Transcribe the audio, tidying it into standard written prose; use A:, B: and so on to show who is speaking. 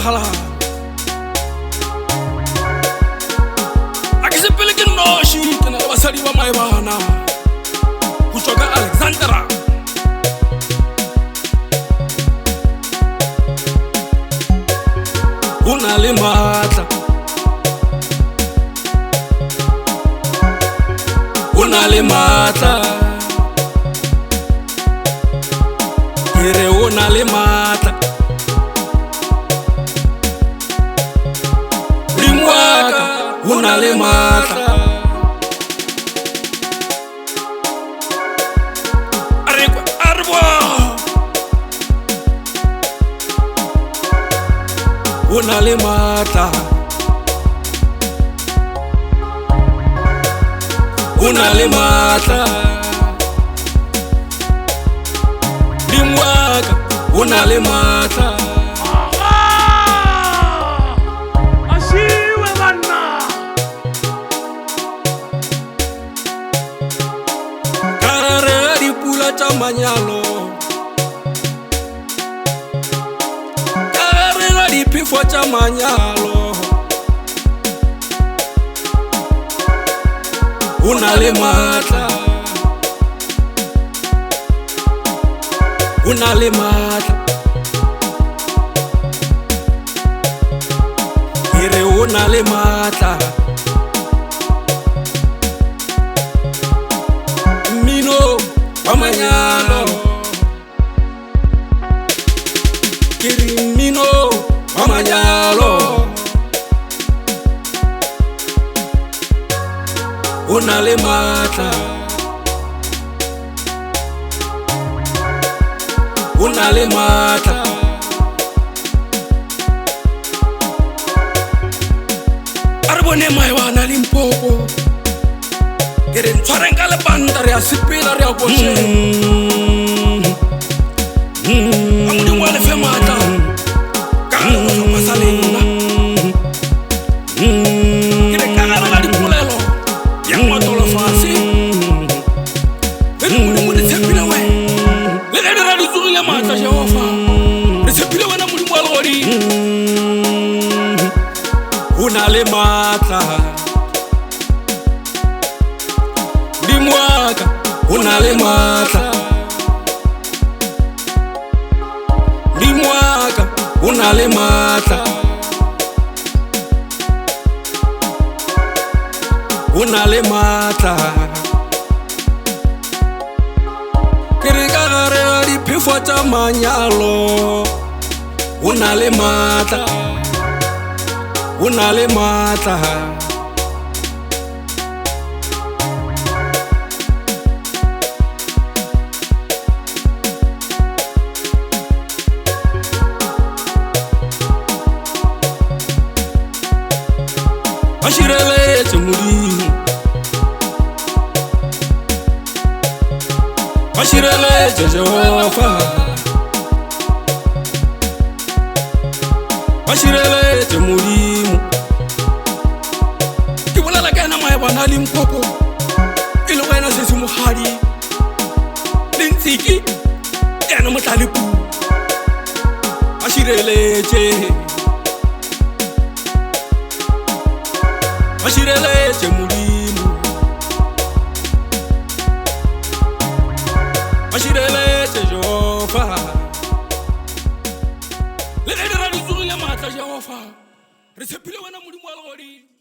A: hala a ke sepele ke noši ke na le basadi ba maebana go tswa ka Alexandra o na le Maatla o na le Maatla ke re o na le Maatla o na le Maatla o na le Maatla o na le Maatla dimwaka o na le Maatla tša manyalo ka gare ga diphefo tša manyalo o na le Maatla o na le Maatla ke re o na le Maatla mmino wa manyalo ke re mmino wa manyalo o na le Maatla o na le Maatla a re bone maebana Limpopo ke re ntshwareng ka lepanta re a sepela re a košeng ka Modimo a le fe maatla ka gare go tlhopha sa lena ke re ka gare ga dipolelo ya ngwatolofase le ke Modimo re tshepile we le ge di ra di tsogile maatla Jehova re tshepile wena Modimo wa legodimo o na le Maatla dimwaka o na le Maatla dimwaka o na le Maatla o na le Maatla ke re ka gare ga diphefo tša manyalo o na le Maatla o na le Maatla ba šireletse Modimo ba šireletse Jehova ba šireletse Modimo ke bolela ka ena maebana Limpopo e le wena sese mogadi le ntshiki ena motlalepu ba šireletse ba šireletse Modimo ba šireletse Jehova le ge di ra di tsogile maatla Jehova re tshepile wena Modimo wa legodimo